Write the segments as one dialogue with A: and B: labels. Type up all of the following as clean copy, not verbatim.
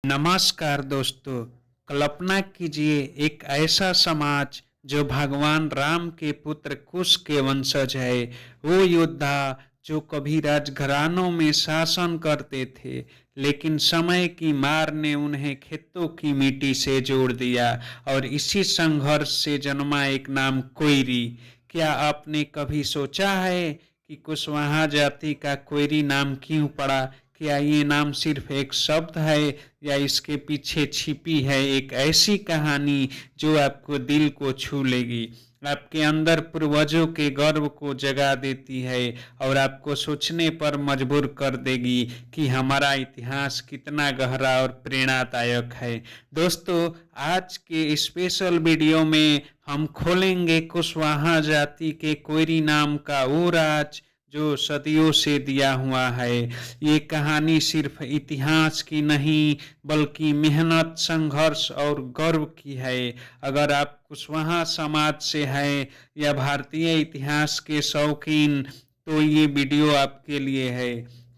A: नमस्कार दोस्तों। कल्पना कीजिए एक ऐसा समाज जो भगवान राम के पुत्र कुश के वंशज है। वो योद्धा जो कभी राजघरानों में शासन करते थे, लेकिन समय की मार ने उन्हें खेतों की मिट्टी से जोड़ दिया और इसी संघर्ष से जन्मा एक नाम कोयरी। क्या आपने कभी सोचा है कि कुशवाहा जाति का कोयरी नाम क्यों पड़ा? क्या ये नाम सिर्फ एक शब्द है या इसके पीछे छिपी है एक ऐसी कहानी जो आपको दिल को छू लेगी, आपके अंदर पूर्वजों के गर्व को जगा देती है और आपको सोचने पर मजबूर कर देगी कि हमारा इतिहास कितना गहरा और प्रेरणादायक है। दोस्तों, आज के स्पेशल वीडियो में हम खोलेंगे कुशवाहा जाति के कोयरी नाम का वो राज जो सदियों से दिया हुआ है। ये कहानी सिर्फ इतिहास की नहीं बल्कि मेहनत, संघर्ष और गर्व की है। अगर आप कुशवाहा समाज से हैं या भारतीय इतिहास के शौकीन, तो ये वीडियो आपके लिए है।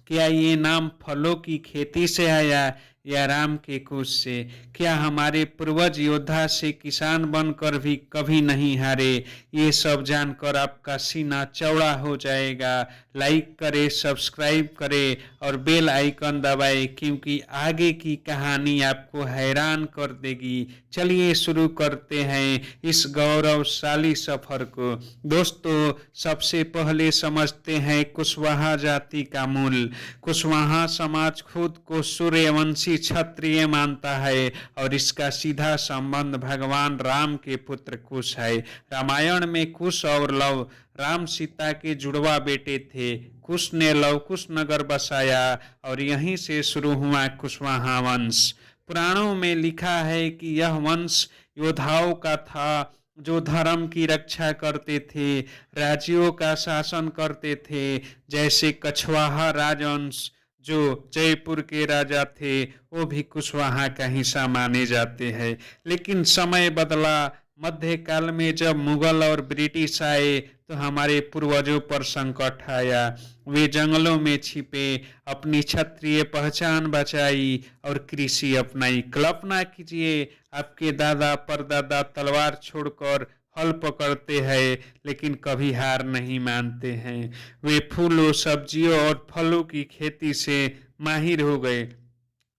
A: क्या ये नाम फलों की खेती से आया या राम के कुश से? क्या हमारे पूर्वज योद्धा से किसान बनकर भी कभी नहीं हारे? ये सब जानकर आपका सीना चौड़ा हो जाएगा। लाइक करें, सब्सक्राइब करें और बेल आइकन दबाएं, क्योंकि आगे की कहानी आपको हैरान कर देगी। चलिए शुरू करते हैं इस गौरवशाली सफर को। दोस्तों, सबसे पहले समझते हैं कुशवाहा जाति का मूल। कुशवाहा समाज खुद को सूर्यवंशी क्षत्रिय मानता है और इसका सीधा संबंध भगवान राम के पुत्र कुश है। रामायण में कुश और लव, राम सीता के जुड़वा बेटे थे। कुश ने लवकुश नगर बसाया और यहीं से शुरू हुआ कुशवाहा वंश। पुराणों में लिखा है कि यह वंश योद्धाओं का था जो धर्म की रक्षा करते थे, राज्यों का शासन करते थे। जैसे कछवाहा राजवंश जो जयपुर के राजा थे, वो भी कुशवाहा का हिस्सा माने जाते हैं। लेकिन समय बदला। मध्यकाल में जब मुगल और ब्रिटिश आए तो हमारे पूर्वजों पर संकट आया। वे जंगलों में छिपे, अपनी क्षत्रिय पहचान बचाई और कृषि अपनाई। कल्पना कीजिए, आपके दादा परदादा तलवार छोड़कर हल पकड़ते हैं, लेकिन कभी हार नहीं मानते हैं। वे फूलों, सब्जियों और फलों की खेती से माहिर हो गए।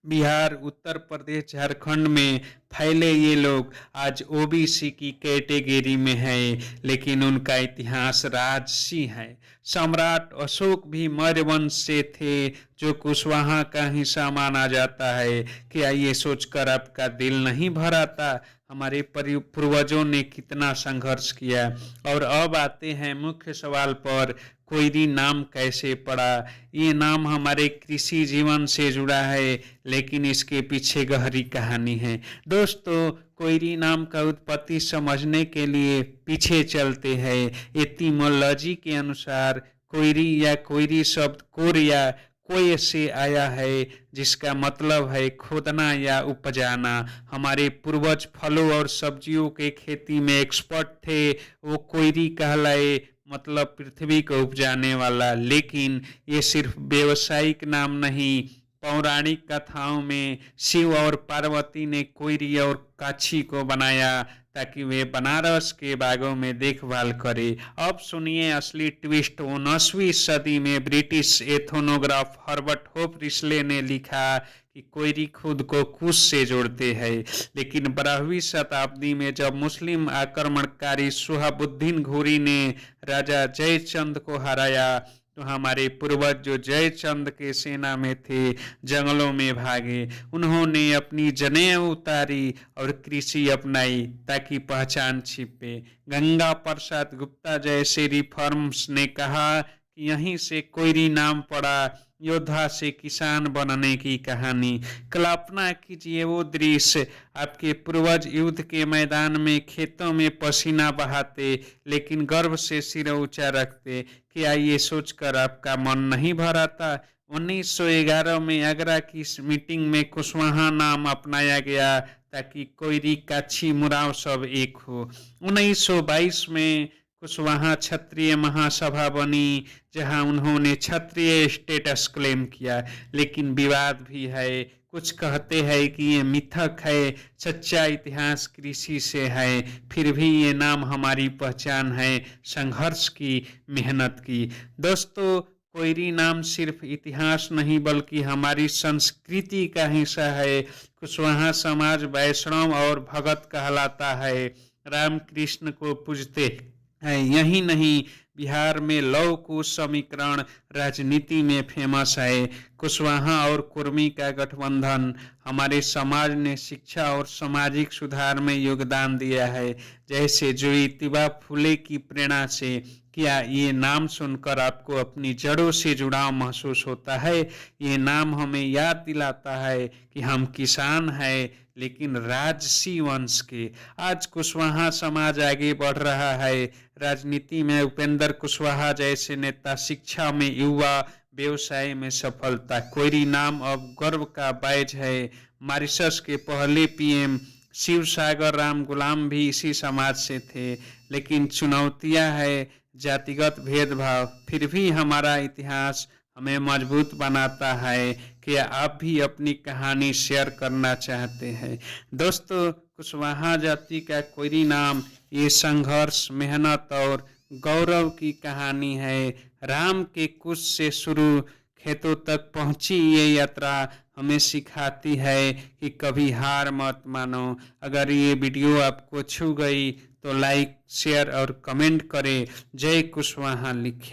A: बिहार, उत्तर प्रदेश, झारखंड में फैले ये लोग आज ओबीसी की कैटेगरी में हैं, लेकिन उनका इतिहास राजसी है। सम्राट अशोक भी मौर्य वंश से थे, जो कुशवाहा का हिस्सा माना जाता है। क्या ये सोचकर आपका दिल नहीं भराता? हमारे पूर्वजों ने कितना संघर्ष किया। और अब आते हैं मुख्य सवाल पर, कोयरी नाम कैसे पड़ा? ये नाम हमारे कृषि जीवन से जुड़ा है, लेकिन इसके पीछे गहरी कहानी है। दोस्तों, कोयरी नाम का उत्पत्ति समझने के लिए पीछे चलते हैं। एटिमोलॉजी के अनुसार कोयरी या कोयरी शब्द कोरिया कोय से आया है, जिसका मतलब है खोदना या उपजाना। हमारे पूर्वज फलों और सब्जियों के खेती में एक्सपर्ट थे। वो कोयरी कहलाए, मतलब पृथ्वी को उपजाने वाला। लेकिन ये सिर्फ व्यवसायिक नाम नहीं। पौराणिक कथाओं में शिव और पार्वती ने कोयरी और काछी को बनाया ताकि वे बनारस के बागों में देखभाल करें। अब सुनिए असली ट्विस्ट। 19वीं सदी में ब्रिटिश एथनोग्राफ हर्बर्ट होप रिस्ले ने लिखा कि कोयरी खुद को कुश से जोड़ते हैं। लेकिन 12वीं शताब्दी में जब मुस्लिम आक्रमणकारी सुहाबुद्दीन घोरी ने राजा जयचंद को हराया, तो हमारे पूर्वज जो जयचंद के सेना में थे, जंगलों में भागे। उन्होंने अपनी जनेऊ उतारी और कृषि अपनाई ताकि पहचान छिपे। गंगा प्रसाद गुप्ता जैसे रिफॉर्म्स ने कहा कि यहीं से कोयरी नाम पड़ा। योद्धा से किसान बनने की कहानी। कल्पना कीजिए वो दृश्य, आपके पूर्वज युद्ध के मैदान में खेतों में पसीना बहाते, लेकिन गर्व से सिर ऊंचा रखते। क्या ये सोचकर आपका मन नहीं भराता? 1911 में आगरा की मीटिंग में कुशवाहा नाम अपनाया गया ताकि कोयरी, काछी, मुराव सब एक हो। 1922 में कुशवाहा क्षत्रिय महासभा बनी, जहां उन्होंने क्षत्रिय स्टेटस क्लेम किया। लेकिन विवाद भी है। कुछ कहते हैं कि ये मिथक है, सच्चा इतिहास कृषि से है, फिर भी ये नाम हमारी पहचान है संघर्ष की, मेहनत की। दोस्तों, कोयरी नाम सिर्फ इतिहास नहीं बल्कि हमारी संस्कृति का हिस्सा है। कुशवाहा समाज वैष्णव और भगत कहलाता है, रामकृष्ण को पूजते हैं। यही नहीं, बिहार में लौह कुश समीकरण राजनीति में फेमस है। कुशवाहा और कुर्मी का गठबंधन हमारे समाज ने शिक्षा और सामाजिक सुधार में योगदान दिया है। जैसे ज्योतिबा फुले की प्रेरणा से। क्या ये नाम सुनकर आपको अपनी जड़ों से जुड़ाव महसूस होता है? ये नाम हमें याद दिलाता है कि हम किसान हैं, लेकिन राजसी वंश के। आज कुशवाहा समाज आगे बढ़ रहा है, राजनीति में उपेंद्र कुशवाहा जैसे नेता, शिक्षा में युवा, व्यवसाय में सफलता। कोयरी नाम अब गर्व का बैज है। मॉरिशस के पहले पीएम शिव सागर राम गुलाम भी इसी समाज से थे, लेकिन चुनौतियां है, जातिगत भेदभाव। फिर भी हमारा इतिहास हमें मजबूत बनाता है। क्या आप भी अपनी कहानी शेयर करना चाहते हैं? दोस्तों, कुशवाहा जाति का कोयरी नाम ये संघर्ष, मेहनत और गौरव की कहानी है। राम के कुश से शुरू खेतों तक पहुंची ये यात्रा हमें सिखाती है कि कभी हार मत मानो। अगर ये वीडियो आपको छू गई तो लाइक, शेयर और कमेंट करें। जय कुशवाहा लिखें।